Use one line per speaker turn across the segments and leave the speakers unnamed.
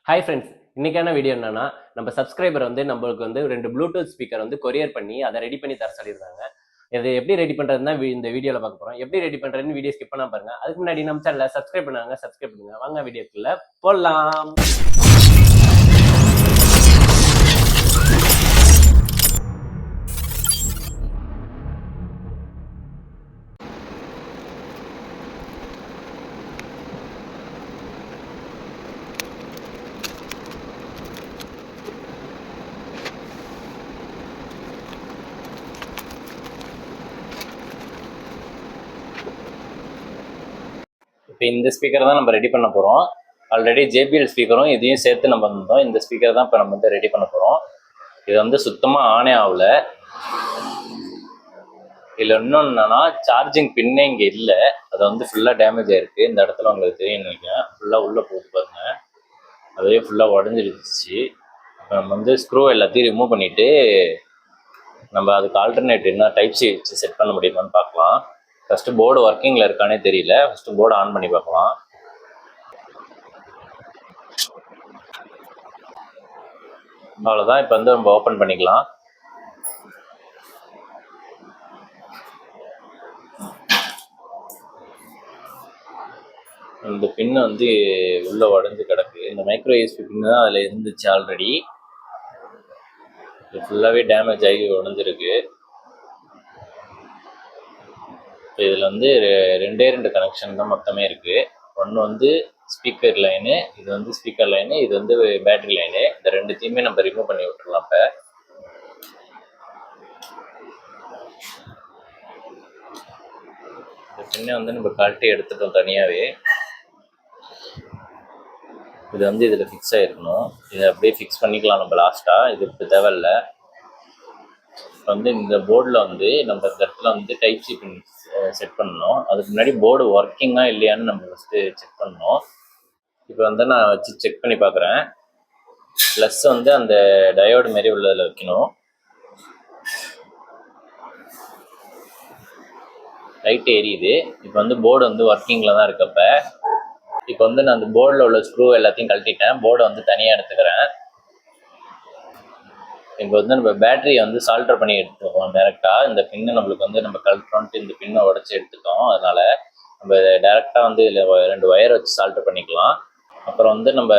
Hi friends, இன்னைக்கான video என்னன்னா, நம்ம சப்ஸ்கிரைபர் நம்மளுக்கு ரெண்டு ப்ளூடூத் ஸ்பீக்கர் கொரியர் பண்ணி அதை ரெடி பண்ணி தர சொல்லியிருந்தாங்க. இது எப்படி ரெடி பண்றதுன்னா இந்த வீடியோல பார்க்க போறோம். எப்படி ரெடி பண்றதுன்னு வீடியோ ஸ்கிப் பண்ணாம பாருங்க. அதுக்கு முன்னாடி நம்ம சேனலை சப்ஸ்கிரைப் பண்ணுங்க. வாங்க வீடியோக்குள்ள போடலாம். இப்போ இந்த ஸ்பீக்கர் தான் நம்ம ரெடி பண்ண போகிறோம். ஆல்ரெடி ஜேபிஎல் ஸ்பீக்கரும் இதையும் சேர்த்து நம்ம வந்தோம். இந்த ஸ்பீக்கர் தான் இப்போ நம்ம ரெடி பண்ண போகிறோம். இது சுத்தமாக ஆனே ஆகல. இதில் இன்னொன்று என்னன்னா, சார்ஜிங் பின்னே இங்கே இல்லை. அது ஃபுல்லாக டேமேஜ் ஆகிருக்கு. இந்த இடத்துல உங்களுக்கு தெரியும் நினைக்கிறேன். ஃபுல்லாக உள்ளே போட்டு பாருங்க, அதே ஃபுல்லாக உடஞ்சிருச்சு. நம்ம ஸ்க்ரூ எல்லாத்தையும் ரிமூவ் பண்ணிவிட்டு நம்ம அதுக்கு ஆல்டர்னேட் என்ன டைப் சி வச்சு செட் பண்ண முடியுமான்னு பார்க்கலாம். ஃபஸ்ட்டு போர்டு ஒர்க்கிங்கில் இருக்கானே தெரியல. ஃபஸ்ட்டு போர்டு ஆன் பண்ணி பார்க்கலாம். அவ்வளோதான். இப்போ நம்ம ஓப்பன் பண்ணிக்கலாம். இந்த பின்னு உள்ளே உடஞ்சி கிடக்கு. இந்த மைக்ரோ யூஎஸ்பி பின்னு தான் அதில் இருந்துச்சு ஆல்ரெடி. இது ஃபுல்லாகவே டேமேஜ் ஆகி உடஞ்சிருக்கு. இப்போ இதில் ரெண்டு கனெக்ஷன் தான் மொத்தமே இருக்குது. ஒன்று ஸ்பீக்கர் லைனு, இது ஸ்பீக்கர் லைனு, இது பேட்டரி லைனு. இந்த ரெண்டுத்தையுமே நம்ம ரிமூவ் பண்ணி விட்டுடலாம். இப்போ இந்த பின்னை நம்ம கழட்டி எடுத்துட்டோம் தனியாகவே. இது இதில் ஃபிக்ஸ் ஆகிருக்கணும். இதை அப்படியே ஃபிக்ஸ் பண்ணிக்கலாம் நம்ம லாஸ்ட்டாக. இது இப்போ தேவையில்லை. இந்த போர்டில் நம்ம இந்த இடத்துல டைப் சி பின் செட் பண்ணணும். அதுக்கு முன்னாடி போர்டு ஒர்க்கிங்காக இல்லையான்னு நம்ம ஃபஸ்ட்டு செக் பண்ணணும். இப்போ நான் வச்சு செக் பண்ணி பார்க்குறேன். ப்ளஸ் அந்த டயோடு மாரி உள்ளதில் வைக்கணும். லைட் எரியுது. இப்போ போர்டு ஒர்க்கிங்கில் தான் இருக்கப்ப. இப்போ நான் அந்த போர்டில் உள்ள ஸ்க்ரூ எல்லாத்தையும் கழட்டிட்டேன். போர்டை தனியாக எடுத்துக்கிறேன். இப்போ நம்ம பேட்டரியை சால்டர் பண்ணி எடுத்துக்கோம் டேரெக்டாக. இந்த பின்னை நம்மளுக்கு நம்ம கழட்டுறோன்ட்டு இந்த பின்னை உடச்சி எடுத்துட்டோம். அதனால் நம்ம டேரெக்டாக இதில் ரெண்டு ஒயர் வச்சு சால்டர் பண்ணிக்கலாம். அப்புறம் நம்ம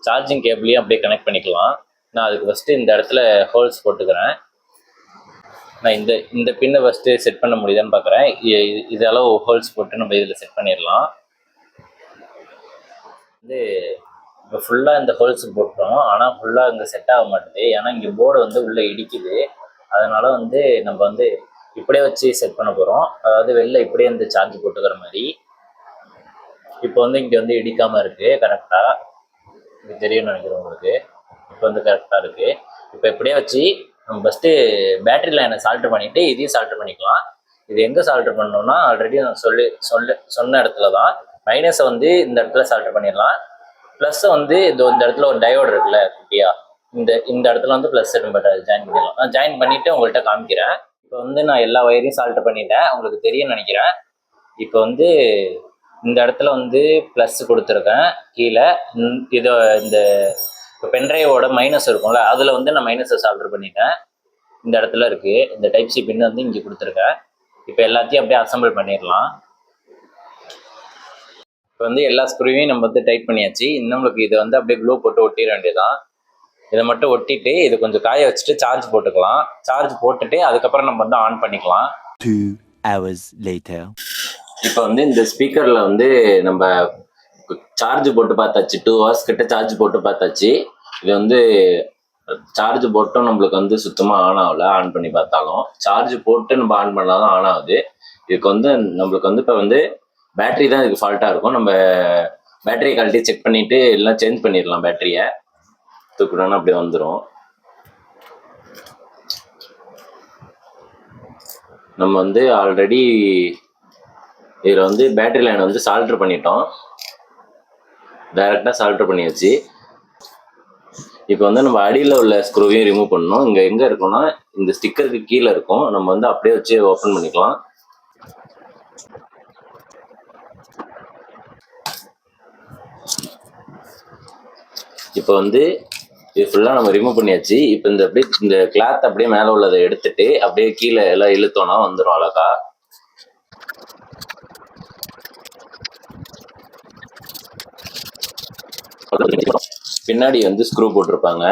சார்ஜிங் கேபிளையும் அப்படியே கனெக்ட் பண்ணிக்கலாம். நான் அதுக்கு ஃபஸ்ட்டு இந்த இடத்துல ஹோல்ஸ் போட்டுக்கிறேன். நான் இந்த பின்னை ஃபஸ்ட்டு செட் பண்ண முடியுதான்னு பார்க்குறேன். இதளவு ஹோல்ஸ் போட்டு நம்ம இதில் செட் பண்ணிடலாம். இப்போ ஃபுல்லாக இந்த ஹோல்ஸ் போட்டோம். ஆனால் ஃபுல்லாக இங்கே செட் ஆக மாட்டேது. ஏன்னா இங்கே போர்டு உள்ளே இடிக்குது. அதனால் நம்ம இப்படியே வச்சு செட் பண்ண போகிறோம். அதாவது வெளில இப்படியே சார்ஜ் போட்டுக்கிற மாதிரி. இப்போ இங்கே இடிக்காமல் இருக்குது. கரெக்டாக இது தெரியும்னு நினைக்கிறேன் உங்களுக்கு. இப்போ கரெக்டாக இருக்குது. இப்போ இப்படியே வச்சு நம்ம ஃபஸ்ட்டு பேட்டரி லைனை சால்டர் பண்ணிவிட்டு இதையும் சால்டர் பண்ணிக்கலாம். இது எங்கே சால்டர் பண்ணணும்னா, ஆல்ரெடி நான் சொன்ன இடத்துல தான். மைனஸை இந்த இடத்துல சால்டர் பண்ணிடலாம். ப்ளஸ் இந்த இடத்துல ஒரு டயோடு இருக்குல்ல குட்டியா, இந்த இடத்துல ப்ளஸ் நம்ம ஜாயின் பண்ணிடலாம். நான் ஜாயின் பண்ணிவிட்டு உங்கள்கிட்ட காமிக்கிறேன். இப்போ நான் எல்லா ஒயரையும் சால்டர் பண்ணிட்டேன். உங்களுக்கு தெரியும்னு நினைக்கிறேன். இப்போ இந்த இடத்துல ப்ளஸ் கொடுத்துருக்கேன். கீழே இதை இந்த இப்போ பென்ட்ரைவோட மைனஸ் இருக்கும்ல, அதில் நான் மைனஸை சால்டர் பண்ணிட்டேன். இந்த இடத்துல இருக்குது. இந்த டைப் சி பின் இங்கே கொடுத்துருக்கேன். இப்போ எல்லாத்தையும் அப்படியே அசம்பிள் பண்ணிடலாம். இப்போ எல்லா ஸ்க்ரூவையும் நம்ம டைட் பண்ணியாச்சு. நம்மளுக்கு இதை அப்படியே க்ளூ போட்டு ஒட்டிட வேண்டியதான். இதை மட்டும் ஒட்டிட்டு இது கொஞ்சம் காய வச்சுட்டு சார்ஜ் போட்டுக்கலாம். சார்ஜ் போட்டுட்டு அதுக்கப்புறம் நம்ம ஆன் பண்ணிக்கலாம்.
2 hours later.
இப்போ இந்த ஸ்பீக்கரில் நம்ம சார்ஜ் போட்டு பார்த்தாச்சு. 2 hours கிட்ட சார்ஜ் போட்டு பார்த்தாச்சு. இது சார்ஜ் போட்டும் நம்மளுக்கு சுத்தமாக ஆன் ஆகல. ஆன் பண்ணி பார்த்தாலும் சார்ஜ் போட்டு நம்ம ஆன் பண்ணாலும் ஆன் ஆகுது. இதுக்கு நம்மளுக்கு இப்போ பேட்டரி தான் இதுக்கு ஃபால்ட்டாக இருக்கும். நம்ம பேட்டரியை கழட்டி செக் பண்ணிவிட்டு எல்லாம் சேஞ்ச் பண்ணிடலாம். பேட்டரியை தூக்கணும்னா அப்படி வந்துடும். நம்ம ஆல்ரெடி இதில் பேட்டரி லைனை சால்டர் பண்ணிட்டோம். டைரெக்டாக சால்டர் பண்ணியாச்சு. இப்போ நம்ம அடியில் உள்ள ஸ்க்ரூவையும் ரிமூவ் பண்ணணும். இங்கே எங்கே இருக்கும்னா, இந்த ஸ்டிக்கருக்கு கீழே இருக்கும். நம்ம அப்படியே வச்சு ஓப்பன் பண்ணிக்கலாம். இப்போ வந்து இது ஃபுல்லாக நம்ம ரிமூவ் பண்ணியாச்சு. இப்போ இந்த அப்படியே இந்த கிளாத் அப்படியே மேலே உள்ளதை எடுத்துட்டு அப்படியே கீழே எல்லாம் இழுத்தோம்னா வந்துடும் அழகா. பின்னாடி வந்து ஸ்க்ரூ போட்டிருப்பாங்க.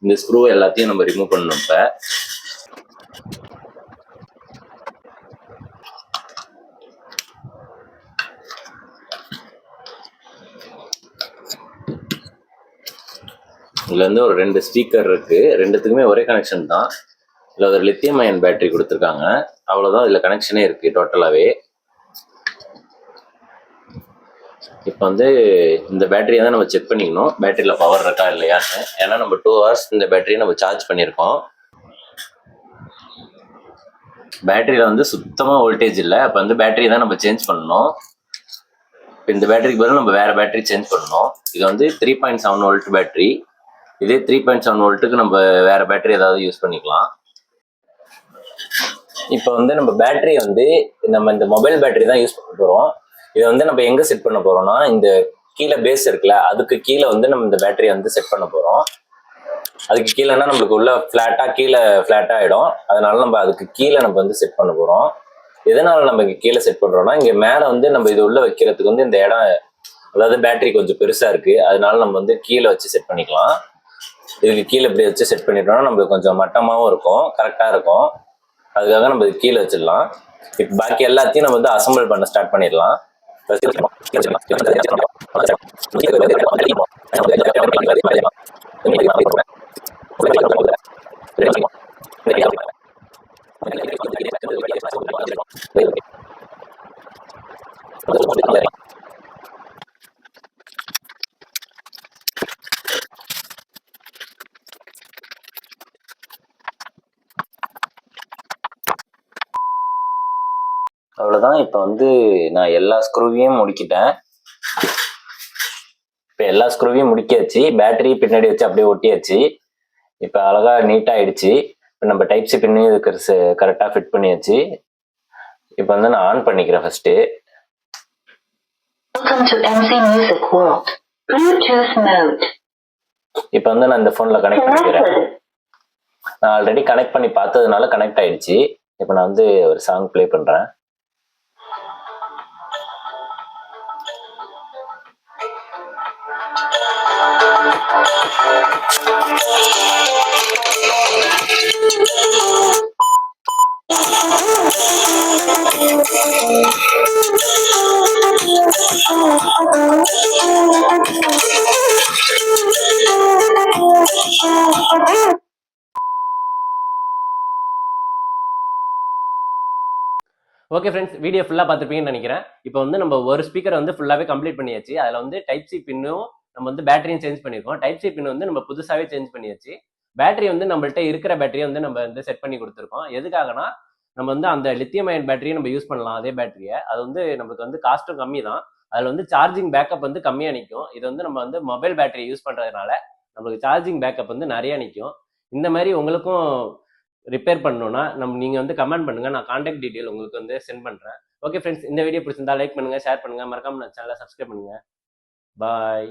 இந்த ஸ்க்ரூ எல்லாத்தையும் நம்ம ரிமூவ் பண்ணணும். இப்போ இதுல வந்து ஒரு 2 ஸ்பீக்கர் இருக்கு. ரெண்டுத்துக்குமே ஒரே கனெக்ஷன் தான். இதுல ஒரு லித்தியம் அயன் பேட்டரி கொடுத்துருக்காங்க. அவ்வளவுதான் இதுல கனெக்ஷனே இருக்கு டோட்டலாவே. இப்போ வந்து இந்த பேட்டரியை தான் நம்ம செக் பண்ணிக்கணும், பேட்டரியில பவர் இருக்கா இல்லையான்னு. ஏன்னா நம்ம 2 hours இந்த பேட்டரியை நம்ம சார்ஜ் பண்ணியிருக்கோம். பேட்டரியில வந்து சுத்தமா வோல்டேஜ் இல்லை. அப்போ வந்து பேட்டரி தான் நம்ம சேஞ்ச் பண்ணணும். இப்போ இந்த பேட்டரிக்கு பதில் நம்ம வேற பேட்டரி சேஞ்ச் பண்ணணும். இது வந்து 3.7 வோல்ட் பேட்டரி. இதே 3.7 வோல்ட்டுக்கு நம்ம வேற பேட்டரி ஏதாவது யூஸ் பண்ணிக்கலாம். இப்போ வந்து நம்ம பேட்டரி வந்து நம்ம இந்த மொபைல் பேட்டரி தான் யூஸ் பண்ண போகிறோம். இதை வந்து நம்ம எங்கே செட் பண்ண போகிறோம்னா, இந்த கீழே பேஸ் இருக்குல்ல, அதுக்கு கீழே வந்து நம்ம இந்த பேட்டரியை வந்து செட் பண்ண போகிறோம். அதுக்கு கீழேனா நம்மளுக்கு உள்ள கீழே ஃப்ளாட்டாக ஆகிடும். அதனால நம்ம அதுக்கு கீழே நம்ம வந்து செட் பண்ண போகிறோம். எதனால நம்ம இங்கே கீழே செட் பண்ணுறோம்னா, இங்கே மேலே வந்து நம்ம இது உள்ள வைக்கிறதுக்கு வந்து இந்த இடம், அதாவது பேட்டரி கொஞ்சம் பெருசாக இருக்குது. அதனால நம்ம வந்து கீழே வச்சு செட் பண்ணிக்கலாம். இதுக்கு கீழே இப்படி வச்சு செட் பண்ணிட்டோம்னா நம்மளுக்கு கொஞ்சம் மட்டமாகவும் இருக்கும், கரெக்டாக இருக்கும். அதுக்காக நம்ம இது கீழே வச்சிடலாம். இப்போ பாக்கி எல்லாத்தையும் நம்ம வந்து அசம்பிள் பண்ண ஸ்டார்ட் பண்ணிடலாம். அவ்வளோதான். இப்போ வந்து நான் எல்லா ஸ்க்ரூவையும் முடிக்கிட்டேன். இப்போ எல்லா ஸ்க்ரூவையும் முடிக்காச்சு. பேட்டரி பின்னாடி வச்சு அப்படியே ஒட்டியாச்சு. இப்போ அழகா நீட்டாக ஆயிடுச்சு. இப்போ நம்ம டைப் சி பின்னையும் இதுக்கு கரெக்டாக ஃபிட் பண்ணியாச்சு. இப்போ வந்து நான் ஆன் பண்ணிக்கிறேன் ஃபர்ஸ்ட்டு. இப்போ வந்து நான் இந்த ஃபோனில் கனெக்ட் பண்ணிக்கிறேன். நான் ஆல்ரெடி கனெக்ட் பண்ணி பார்த்ததுனால கனெக்ட் ஆயிடுச்சு. இப்போ நான் வந்து ஒரு சாங் ப்ளே பண்ணுறேன்.
ஓகே ஃப்ரெண்ட்ஸ், வீடியோ ஃபுல்லாக பார்த்துருப்பீங்கன்னு நினைக்கிறேன். இப்போ வந்து நம்ம ஒரு ஸ்பீக்கரை வந்து ஃபுல்லாகவே கம்ப்ளீட் பண்ணியாச்சு. அதில் வந்து டைப் சி பின்னும் நம்ம வந்து பேட்டரியும் சேஞ்ச் பண்ணியிருக்கோம். டைப் சி பின் வந்து நம்ம புதுசாகவே சேஞ்ச் பண்ணியாச்சு. பேட்டரி வந்து நம்மள்ட்ட இருக்கிற பேட்டரியை வந்து நம்ம வந்து செட் பண்ணி கொடுத்துருக்கோம். எதுக்காகனா, நம்ம வந்து அந்த லித்தியம் அயன் பேட்டரியை நம்ம யூஸ் பண்ணலாம். அதே பேட்டரியை அது வந்து நமக்கு வந்து காஸ்ட்டும் கம்மி தான். அதில் வந்து சார்ஜிங் பேக்கப் வந்து கம்மியாக நிற்கும். இது வந்து நம்ம வந்து மொபைல் பேட்டரி யூஸ் பண்ணுறதுனால நம்மளுக்கு சார்ஜிங் பேக்கப் வந்து நிறையா நிற்கும். இந்த மாதிரி உங்களுக்கும் ரிப்பேர் பண்ணணும்னா நீங்கள் வந்து கமெண்ட் பண்ணுங்கள். நான் கான்டாக்ட் டீட்டெயில் உங்களுக்கு வந்து சென்ட் பண்ணுறேன். ஓகே ஃப்ரெண்ட்ஸ், இந்த வீடியோ பிடிச்சிருந்தா லைக் பண்ணுங்கள், ஷேர் பண்ணுங்கள், மறக்காம சேனலை சப்ஸ்கிரைப் பண்ணுங்கள். பாய்.